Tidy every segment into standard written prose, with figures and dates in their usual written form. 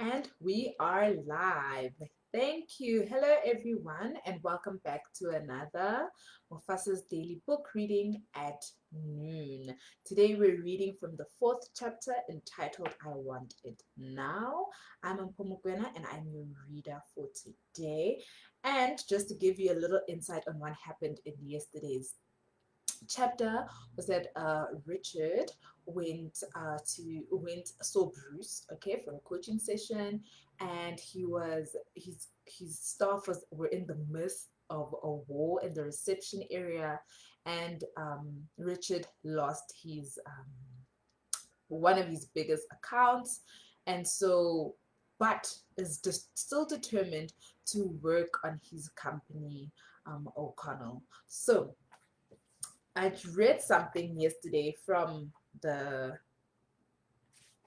And we are live. Thank you. Hello, everyone, and welcome back to another Mufasa's Daily Book Reading at Noon. Today, we're reading from the fourth chapter entitled I Want It Now. I'm Mpho Mokoena, and I'm your reader for today. And just to give you a little insight on what happened in yesterday's chapter was that Richard went saw Bruce, okay, for a coaching session, and his staff were in the midst of a war in the reception area, and Richard lost his one of his biggest accounts, and so but is just still determined to work on his company, O'Connell. So I read something yesterday from the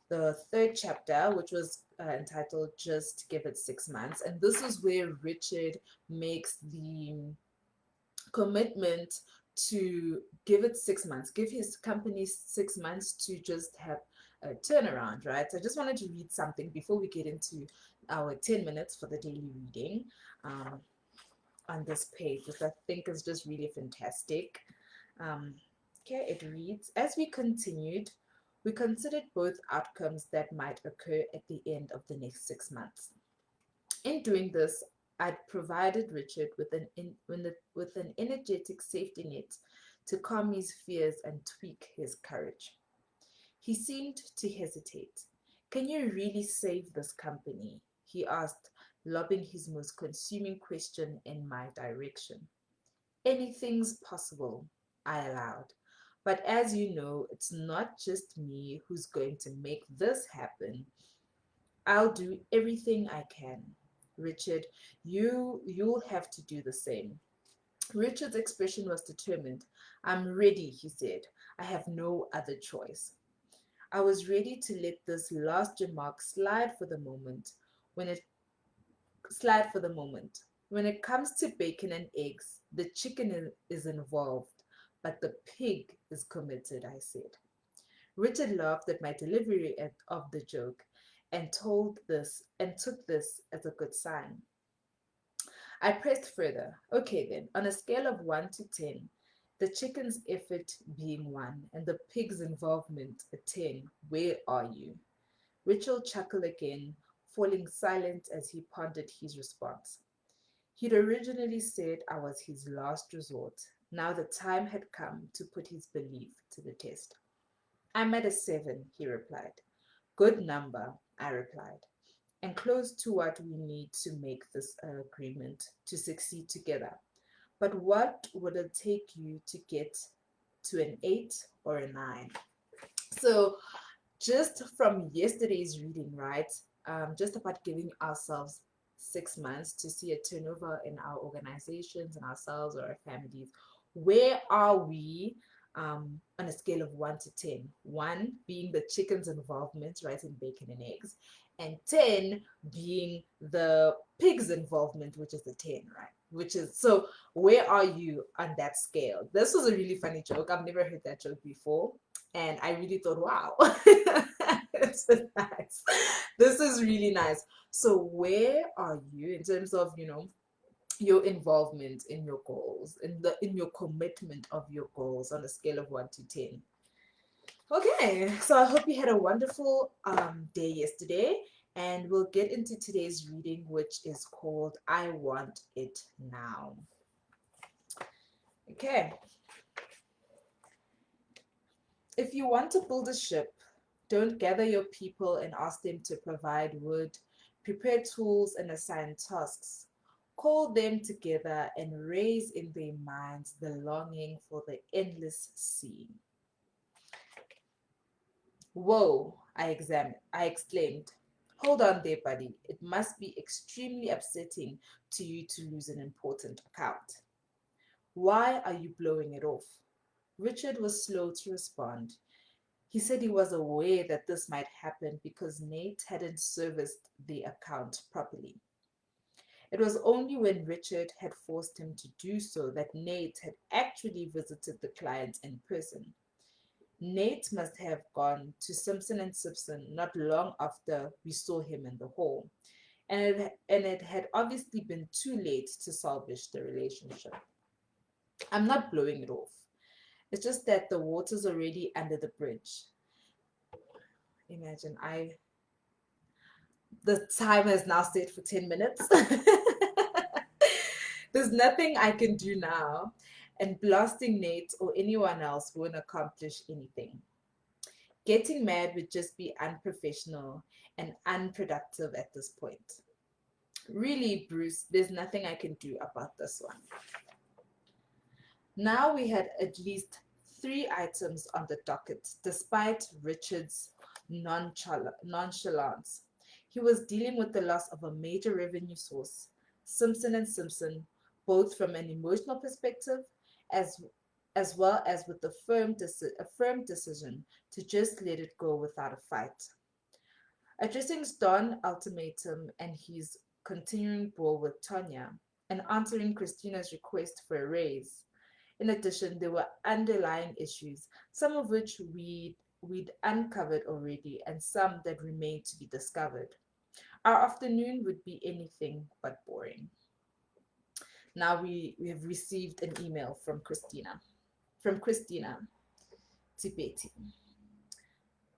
the third chapter, which was entitled "Just Give It 6 months," and this is where Richard makes the commitment to give it 6 months, give his company 6 months to just have a turnaround, right? So I just wanted to read something before we get into our 10 minutes for the daily reading um, on this page, which I think is just really fantastic. Um, okay, it reads, as we continued, we considered both outcomes that might occur at the end of the next 6 months. In doing this, I'd provided Richard with an energetic safety net to calm his fears and tweak his courage. He seemed to hesitate. Can you really save this company? He asked, lobbing his most consuming question in my direction. Anything's possible, I allowed. But as you know, it's not just me who's going to make this happen. I'll do everything I can. Richard, you'll have to do the same. Richard's expression was determined. I'm ready, he said. I have no other choice. I was ready to let this last remark when it slide for the moment. When it comes to bacon and eggs, the chicken is involved, but the pig is committed, I said. Richard laughed at my delivery of the joke and took this as a good sign. I pressed further. Okay then, on a scale of 1 to 10, the chicken's effort being 1 and the pig's involvement a 10, where are you? Richard chuckled again, falling silent as he pondered his response. He'd originally said I was his last resort. Now the time had come to put his belief to the test. I'm at a 7, he replied. Good number, I replied, and close to what we need to make this agreement to succeed together. But what would it take you to get to an 8 or a 9? So, just from yesterday's reading, right? Just about giving ourselves 6 months to see a turnover in our organizations and ourselves or our families. Where are we on a scale of 1 to 10? 1 being the chicken's involvement, right, in bacon and eggs, and 10 being the pig's involvement, which is the 10, right? Which is so, where are you on that scale? This was a really funny joke. I've never heard that joke before. And I really thought, wow, this is nice. This is really nice. So, where are you in terms of, your involvement in your goals, in your commitment of your goals on a scale of 1 to 10? Okay, so I hope you had a wonderful day yesterday, and we'll get into today's reading, which is called I Want It Now. Okay, if you want to build a ship, don't gather your people and ask them to provide wood, prepare tools, and assign tasks. Call them together and raise in their minds the longing for the endless sea. Whoa, I exclaimed. Hold on there, buddy. It must be extremely upsetting to you to lose an important account. Why are you blowing it off? Richard was slow to respond. He said he was aware that this might happen because Nate hadn't serviced the account properly. It was only when Richard had forced him to do so that Nate had actually visited the client in person. Nate must have gone to Simpson and Simpson not long after we saw him in the hall, and it had obviously been too late to salvage the relationship. I'm not blowing it off. It's just that the water's already under the bridge. Imagine the time is now set for 10 minutes. There's nothing I can do now, and blasting Nate or anyone else won't accomplish anything. Getting mad would just be unprofessional and unproductive at this point. Really, Bruce, there's nothing I can do about this one. Now we had at least three items on the docket, despite Richard's nonchalance. He was dealing with the loss of a major revenue source, Simpson and Simpson, both from an emotional perspective as as well as with a firm decision to just let it go without a fight. Addressing Don's ultimatum and his continuing brawl with Tonya, and answering Christina's request for a raise. In addition, there were underlying issues, some of which we'd uncovered already, and some that remained to be discovered. Our afternoon would be anything but boring. Now we have received an email from Christina to Betty.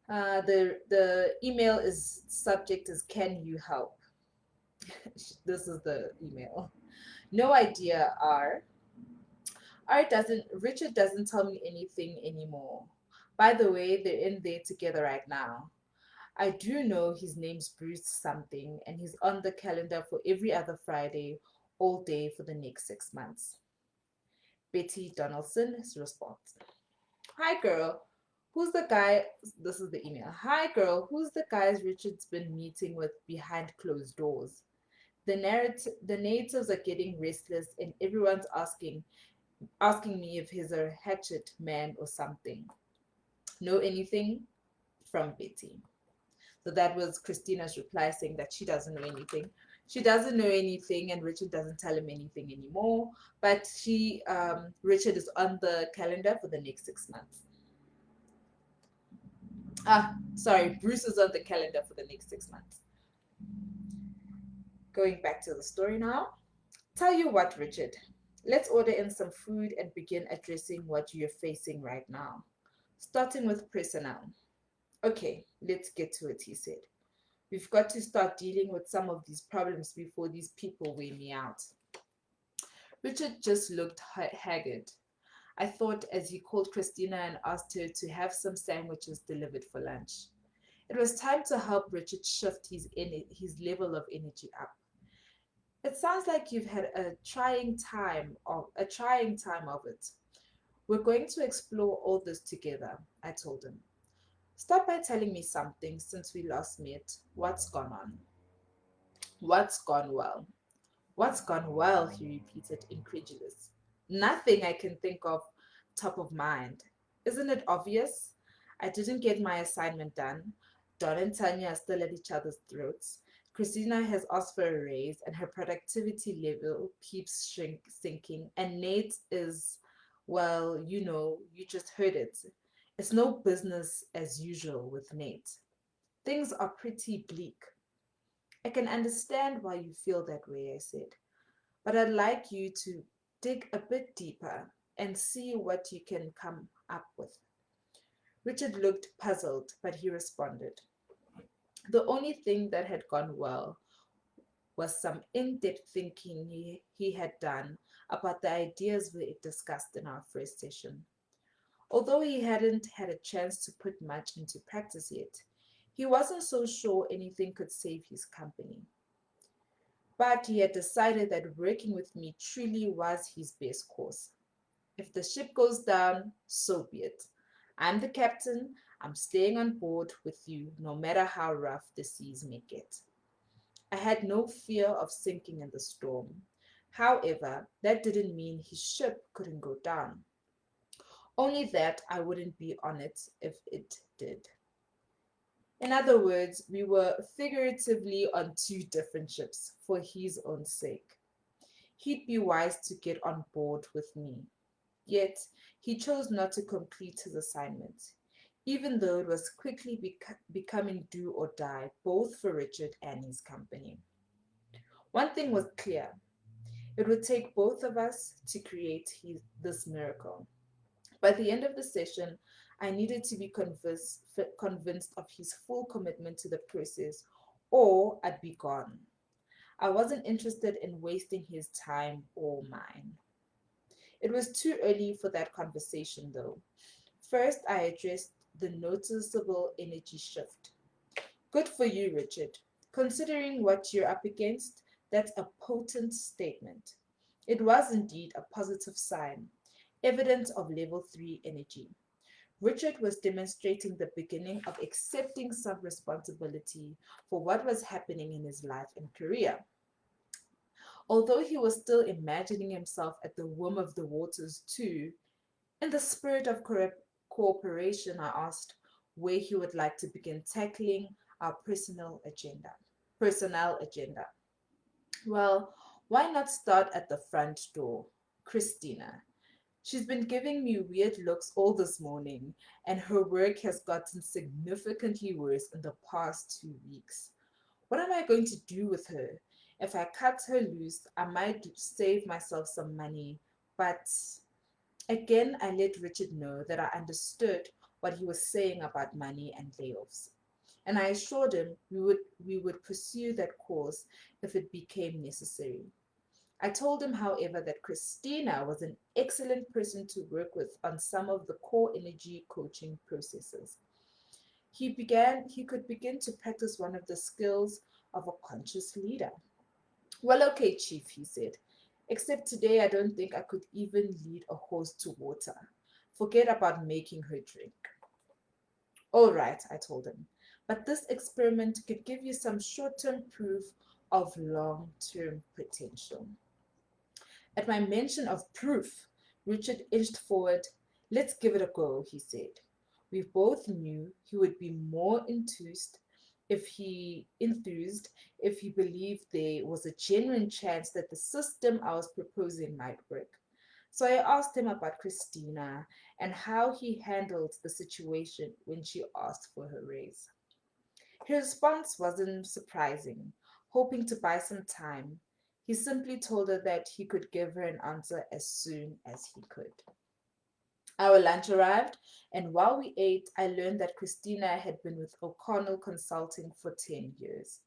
The email is subject is can you help? This is the email. No idea, R doesn't Richard doesn't tell me anything anymore. By the way, they're in there together right now. I do know his name's Bruce something, and he's on the calendar for every other Friday, all day for the next 6 months. Betty Donaldson's response. Hi girl, who's the guy? This is the email. Hi girl, who's the guys Richard's been meeting with behind closed doors? The natives are getting restless, and everyone's asking me if he's a hatchet man or something. Know anything? From Betty. So that was Christina's reply saying that she doesn't know anything. She doesn't know anything, and Richard doesn't tell him anything anymore. But Richard is on the calendar for the next 6 months. Sorry, Bruce is on the calendar for the next 6 months. Going back to the story now. Tell you what, Richard, let's order in some food and begin addressing what you're facing right now. Starting with personnel. Okay, let's get to it, he said. We've got to start dealing with some of these problems before these people weigh me out. Richard just looked haggard. I thought as he called Christina and asked her to have some sandwiches delivered for lunch. It was time to help Richard shift his level of energy up. It sounds like you've had a trying time of it. We're going to explore all this together, I told him. Start by telling me something since we last met. What's gone on? What's gone well? What's gone well? He repeated, incredulous. Nothing I can think of top of mind. Isn't it obvious? I didn't get my assignment done. Don and Tanya are still at each other's throats. Christina has asked for a raise and her productivity level keeps sinking. And Nate is, well, you just heard it. It's no business as usual with Nate. Things are pretty bleak. I can understand why you feel that way, I said, but I'd like you to dig a bit deeper and see what you can come up with. Richard looked puzzled, but he responded. The only thing that had gone well was some in-depth thinking he had done about the ideas we discussed in our first session. Although he hadn't had a chance to put much into practice yet, he wasn't so sure anything could save his company. But he had decided that working with me truly was his best course. If the ship goes down, so be it. I'm the captain. I'm staying on board with you no matter how rough the seas may get. I had no fear of sinking in the storm. However, that didn't mean his ship couldn't go down. Only that I wouldn't be on it if it did. In other words, we were figuratively on two different ships for his own sake. He'd be wise to get on board with me. Yet, he chose not to complete his assignment. even though it was quickly becoming do or die, both for Richard and his company. One thing was clear: it would take both of us to create this miracle. By the end of the session, I needed to be convinced of his full commitment to the process, or I'd be gone. I wasn't interested in wasting his time or mine. It was too early for that conversation, though. First, I addressed the noticeable energy shift. Good for you, Richard. Considering what you're up against, that's a potent statement. It was indeed a positive sign, evidence of level 3 energy. Richard was demonstrating the beginning of accepting some responsibility for what was happening in his life and career. Although he was still imagining himself at the whim of the waters too, in the spirit of cooperation, I asked where he would like to begin tackling our Personnel agenda. Well, why not start at the front door? Christina. She's been giving me weird looks all this morning, and her work has gotten significantly worse in the past 2 weeks. What am I going to do with her? If I cut her loose, I might save myself some money, but again, I let Richard know that I understood what he was saying about money and layoffs, and I assured him we would pursue that course if it became necessary. I told him, however, that Christina was an excellent person to work with on some of the core energy coaching processes. He could begin to practice one of the skills of a conscious leader. Well, okay, Chief, he said. Except today, I don't think I could even lead a horse to water. Forget about making her drink. All right, I told him. But this experiment could give you some short term proof of long term potential. At my mention of proof, Richard inched forward. Let's give it a go, he said. We both knew he would be more enthused if he believed there was a genuine chance that the system I was proposing might work. So I asked him about Christina and how he handled the situation when she asked for her raise. His response wasn't surprising. Hoping to buy some time, he simply told her that he could give her an answer as soon as he could. Our lunch arrived, and while we ate, I learned that Christina had been with O'Connell Consulting for 10 years.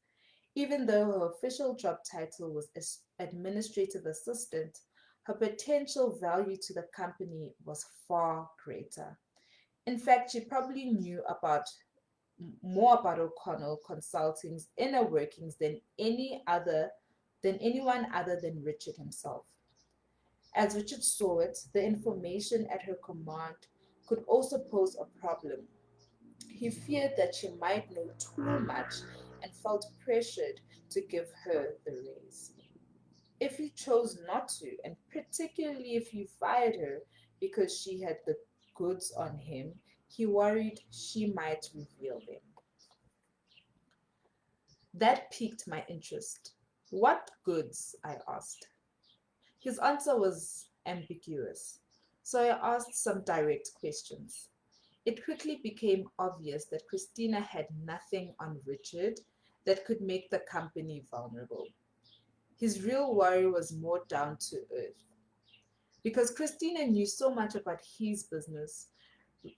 Even though her official job title was administrative assistant, her potential value to the company was far greater. In fact, she probably knew more about O'Connell Consulting's inner workings than anyone other than Richard himself. As Richard saw it, the information at her command could also pose a problem. He feared that she might know too much and felt pressured to give her the raise. If he chose not to, and particularly if he fired her because she had the goods on him, he worried she might reveal them. That piqued my interest. What goods? I asked. His answer was ambiguous, so I asked some direct questions. It quickly became obvious that Christina had nothing on Richard that could make the company vulnerable. His real worry was more down to earth. Because Christina knew so much about his business,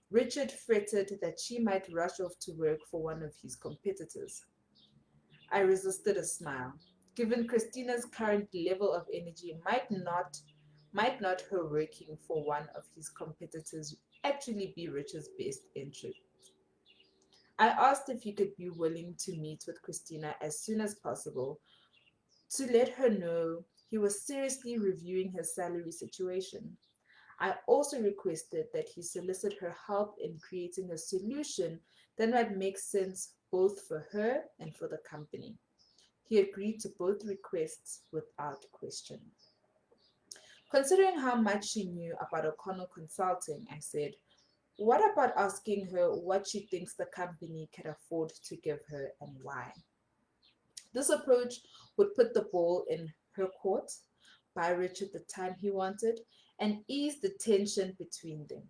Richard fretted that she might rush off to work for one of his competitors. I resisted a smile. Given Christina's current level of energy, might not her working for one of his competitors actually be Richard's best interest? I asked if he could be willing to meet with Christina as soon as possible to let her know he was seriously reviewing his salary situation. I also requested that he solicit her help in creating a solution that might make sense both for her and for the company. He agreed to both requests without question. Considering how much she knew about O'Connell Consulting, I said, what about asking her what she thinks the company can afford to give her and why? This approach would put the ball in her court, buy Richard the time he wanted, and ease the tension between them.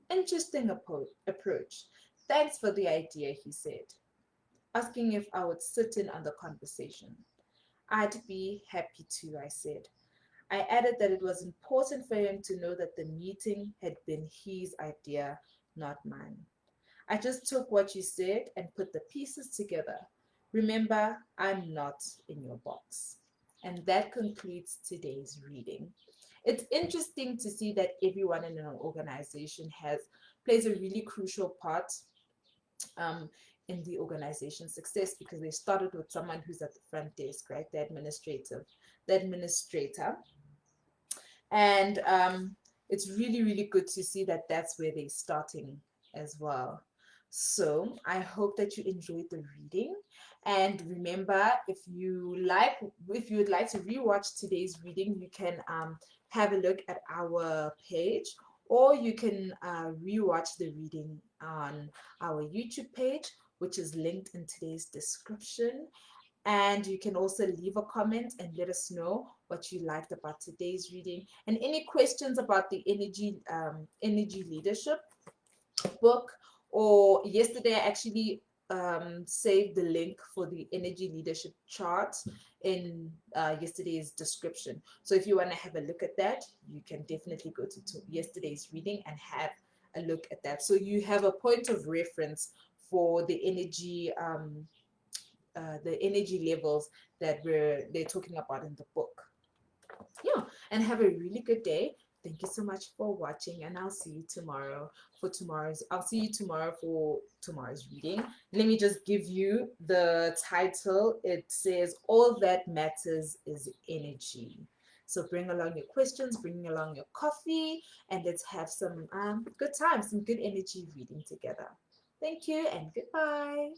Interesting approach. Thanks for the idea, he said, asking if I would sit in on the conversation. I'd be happy to, I said. I added that it was important for him to know that the meeting had been his idea, not mine. I just took what you said and put the pieces together. Remember, I'm not in your box. And that concludes today's reading. It's interesting to see that everyone in an organization plays a really crucial part um, in the organization's success, because they started with someone who's at the front desk, right? The administrator, and it's really, really good to see that that's where they're starting as well. So I hope that you enjoyed the reading, and remember, if you would like to rewatch today's reading, you can have a look at our page, or you can rewatch the reading on our YouTube page, which is linked in today's description. And you can also leave a comment and let us know what you liked about today's reading, and any questions about the energy leadership book. Or yesterday I actually saved the link for the energy leadership chart in yesterday's description. So if you want to have a look at that, you can definitely go to yesterday's reading and have a look at that, so you have a point of reference for the energy levels that they're talking about in the book. Yeah, and have a really good day. Thank you so much for watching, and I'll see you tomorrow for tomorrow's reading. Let me just give you the title. It says, All That Matters is Energy. So bring along your questions, bring along your coffee, and let's have some good time, some good energy reading together. Thank you and goodbye.